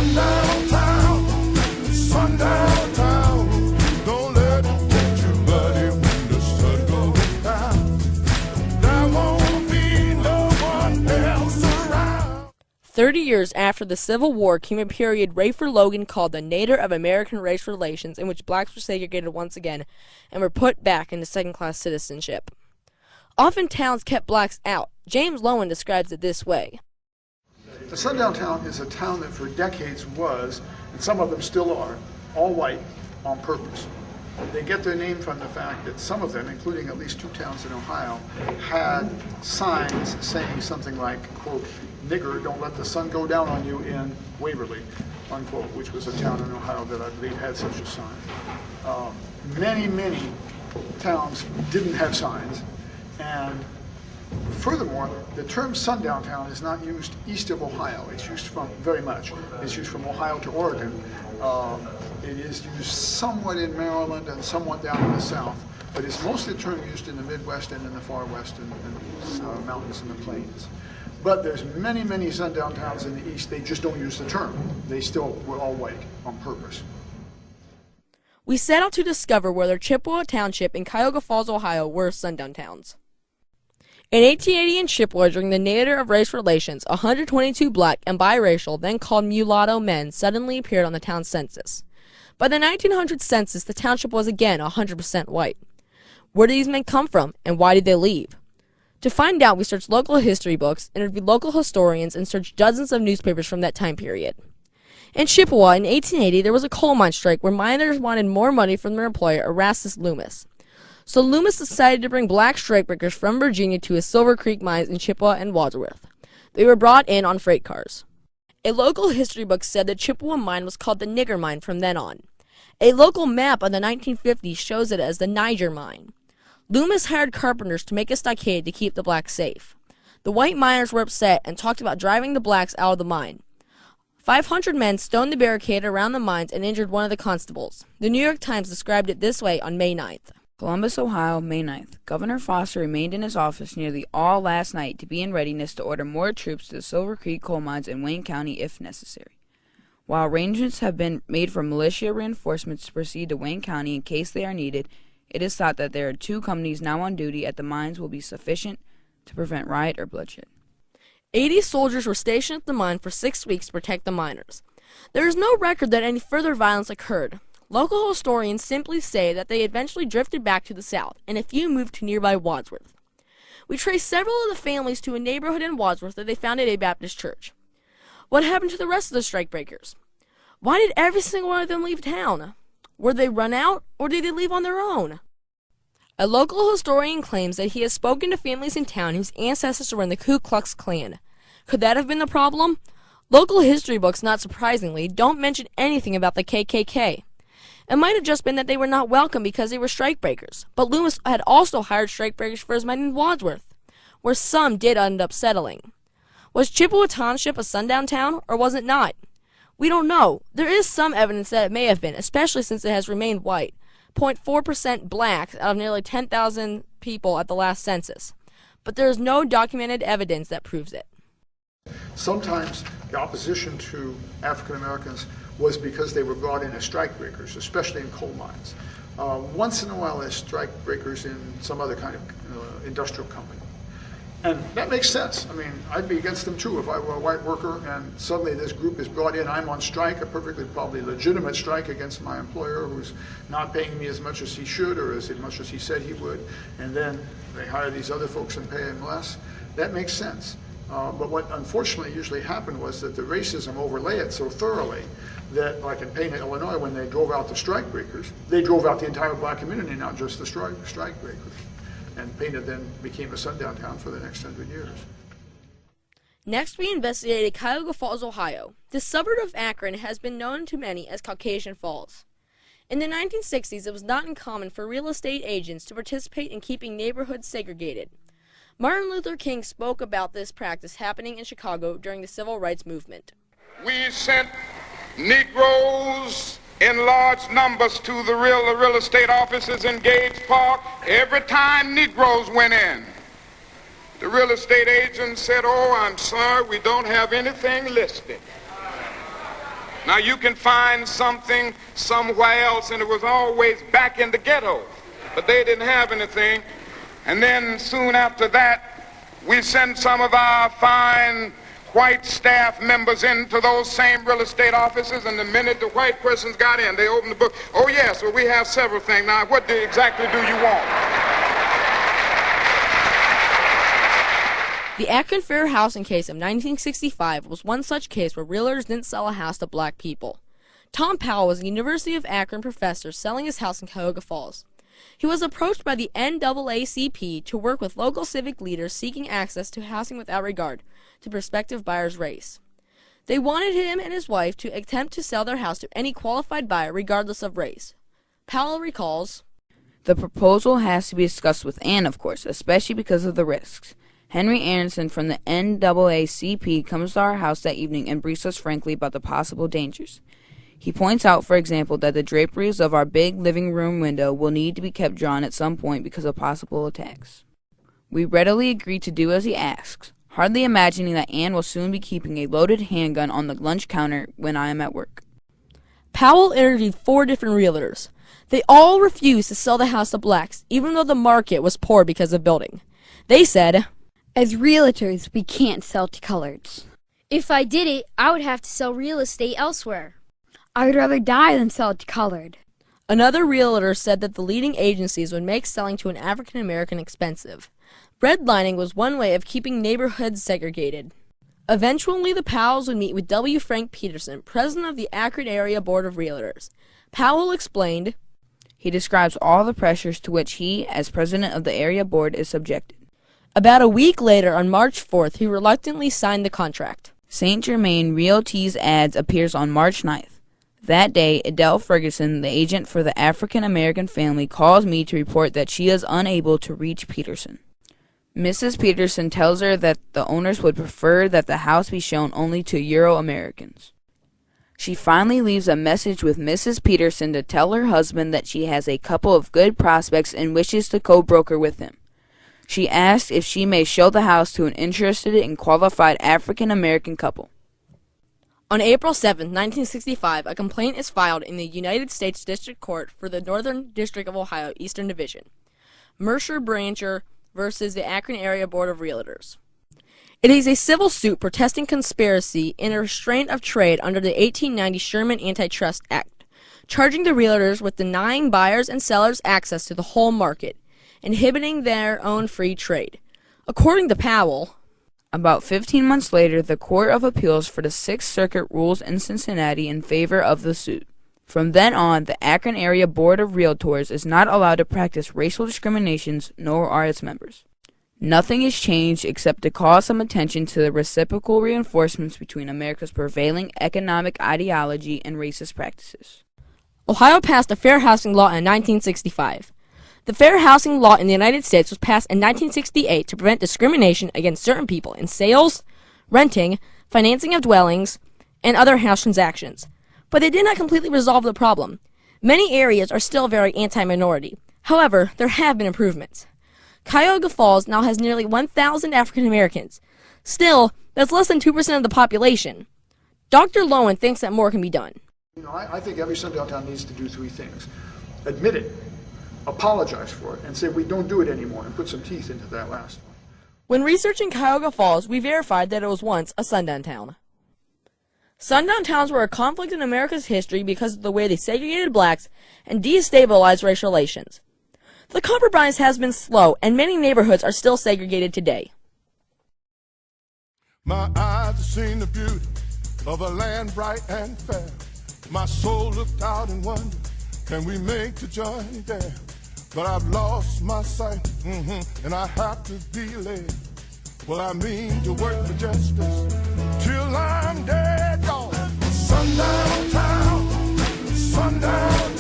Sundown town, sundown town. Don't let it get you muddy when the sun goes down. There won't be no one else around. 30 years after the Civil War came a period Rayford Logan called the Nadir of American Race Relations, in which blacks were segregated once again and were put back into second-class citizenship. Often towns kept blacks out. James Lowen describes it this way. The Sundown town is a town that for decades was, and some of them still are, all white on purpose. They get their name from the fact that some of them, including at least 2 towns in Ohio, had signs saying something like, quote, "Nigger, don't let the sun go down on you in Waverly," unquote, which was a town in Ohio that I believe had such a sign. Many towns didn't have signs, and furthermore, the term sundown town is not used east of Ohio. It's used from very much. It's used from Ohio to Oregon. It is used somewhat in Maryland and somewhat down in the south, but it's mostly a term used in the Midwest and in the far west and mountains and the plains. But there's many sundown towns in the east. They just don't use the term. They still were all white on purpose. We set out to discover whether Chippewa Township and Cuyahoga Falls, Ohio were sundown towns. In 1880 in Chippewa, during the Nadir of Race Relations, 122 black and biracial, then called mulatto men, suddenly appeared on the town census. By the 1900 census, the township was again 100% white. Where did these men come from, and why did they leave? To find out, we searched local history books, interviewed local historians, and searched dozens of newspapers from that time period. In Chippewa, in 1880, there was a coal mine strike where miners wanted more money from their employer, Erastus Loomis. So Loomis decided to bring black strikebreakers from Virginia to his Silver Creek mines in Chippewa and Wadsworth. They were brought in on freight cars. A local history book said the Chippewa mine was called the Nigger mine from then on. A local map of the 1950s shows it as the Niger mine. Loomis hired carpenters to make a stockade to keep the blacks safe. The white miners were upset and talked about driving the blacks out of the mine. 500 men stoned the barricade around the mines and injured one of the constables. The New York Times described it this way on May 9th. Columbus, Ohio, May 9th. Governor Foster remained in his office nearly all last night to be in readiness to order more troops to the Silver Creek coal mines in Wayne County if necessary. While arrangements have been made for militia reinforcements to proceed to Wayne County in case they are needed, it is thought that there are 2 companies now on duty at the mines will be sufficient to prevent riot or bloodshed. 80 soldiers were stationed at the mine for 6 weeks to protect the miners. There is no record that any further violence occurred. Local historians simply say that they eventually drifted back to the south, and a few moved to nearby Wadsworth. We traced several of the families to a neighborhood in Wadsworth that they founded a Baptist church. What happened to the rest of the strikebreakers? Why did every single one of them leave town? Were they run out, or did they leave on their own? A local historian claims that he has spoken to families in town whose ancestors were in the Ku Klux Klan. Could that have been the problem? Local history books, not surprisingly, don't mention anything about the KKK. It might have just been that they were not welcome because they were strikebreakers, but Loomis had also hired strikebreakers for his men in Wadsworth, where some did end up settling. Was Chippewa Township a sundown town, or was it not? We don't know. There is some evidence that it may have been, especially since it has remained white, 0.4% blacks out of nearly 10,000 people at the last census, but there is no documented evidence that proves it. Sometimes the opposition to African Americans was because they were brought in as strikebreakers, especially in coal mines. Once in a while as strikebreakers in some other kind of industrial company. And that makes sense. I mean, I'd be against them too if I were a white worker and suddenly this group is brought in, I'm on strike, a perfectly probably legitimate strike against my employer who's not paying me as much as he should or as much as he said he would, and then they hire these other folks and pay him less. That makes sense. But what unfortunately usually happened was that the racism overlay it so thoroughly that, like in Payne, Illinois, when they drove out the strikebreakers, they drove out the entire black community, not just the strikebreakers. And Payne then became a sundown town for the next 100 years. Next, we investigated Cuyahoga Falls, Ohio. This suburb of Akron has been known to many as Caucasian Falls. In the 1960s, it was not uncommon for real estate agents to participate in keeping neighborhoods segregated. Martin Luther King spoke about this practice happening in Chicago during the Civil Rights Movement. We sent Negroes in large numbers to the real estate offices in Gage Park. Every time Negroes went in, the real estate agent said, "Oh, I'm sorry, we don't have anything listed." Now you can find something somewhere else, and it was always back in the ghetto, but they didn't have anything. And then soon after that, we sent some of our fine white staff members into those same real estate offices, and the minute the white persons got in, they opened the book. Oh yes, well, we have several things. Now, what exactly do you want? The Akron Fair Housing case of 1965 was one such case where realtors didn't sell a house to black people. Tom Powell was a University of Akron professor selling his house in Cuyahoga Falls. He was approached by the NAACP to work with local civic leaders seeking access to housing without regard to prospective buyers' race. They wanted him and his wife to attempt to sell their house to any qualified buyer regardless of race. Powell recalls, "The proposal has to be discussed with Ann, of course, especially because of the risks. Henry Anderson from the NAACP comes to our house that evening and briefs us frankly about the possible dangers. He points out, for example, that the draperies of our big living room window will need to be kept drawn at some point because of possible attacks. We readily agree to do as he asks, hardly imagining that Ann will soon be keeping a loaded handgun on the lunch counter when I am at work." Powell interviewed 4 different realtors. They all refused to sell the house to blacks, even though the market was poor because of building. They said, "As realtors, we can't sell to coloreds. If I did it, I would have to sell real estate elsewhere. I would rather die than sell to colored." Another realtor said that the leading agencies would make selling to an African American expensive. Redlining was one way of keeping neighborhoods segregated. Eventually, the Powells would meet with W. Frank Peterson, president of the Akron Area Board of Realtors. Powell explained, He describes all the pressures to which he, as president of the area board, is subjected. About a week later, on March 4th, he reluctantly signed the contract. St. Germain Realty's ads appears on March 9th. That day, Adele Ferguson, the agent for the African American family, calls me to report that she is unable to reach Peterson. Mrs. Peterson tells her that the owners would prefer that the house be shown only to Euro-Americans. She finally leaves a message with Mrs. Peterson to tell her husband that she has a couple of good prospects and wishes to co-broker with him. She asks if she may show the house to an interested and qualified African American couple. On April 7, 1965, a complaint is filed in the United States District Court for the Northern District of Ohio, Eastern Division. Mercer Brancher versus the Akron Area Board of Realtors. It is a civil suit protesting conspiracy and a restraint of trade under the 1890 Sherman Antitrust Act, charging the realtors with denying buyers and sellers access to the whole market, inhibiting their own free trade. According to Powell, about 15 months later, the Court of Appeals for the Sixth Circuit rules in Cincinnati in favor of the suit. From then on, the Akron Area Board of Realtors is not allowed to practice racial discriminations, nor are its members. Nothing is changed except to call some attention to the reciprocal reinforcements between America's prevailing economic ideology and racist practices. Ohio passed a fair housing law in 1965. The Fair Housing Law in the United States was passed in 1968 to prevent discrimination against certain people in sales, renting, financing of dwellings, and other house transactions. But they did not completely resolve the problem. Many areas are still very anti-minority. However, there have been improvements. Cuyahoga Falls now has nearly 1,000 African Americans. Still, that's less than 2% of the population. Dr. Lowen thinks that more can be done. I think every Sundown town needs to do 3 things. Admit it, apologize for it, and say we don't do it anymore, and put some teeth into that last one. When researching Cuyahoga Falls, we verified that it was once a sundown town. Sundown towns were a conflict in America's history because of the way they segregated blacks and destabilized racial relations. The compromise has been slow, and many neighborhoods are still segregated today. My eyes have seen the beauty of a land bright and fair. My soul looked out and wondered, can we make the journey there? But I've lost my sight, and I have to be led. Well, I mean to work for justice till I'm dead, y'all. Sundown town, sundown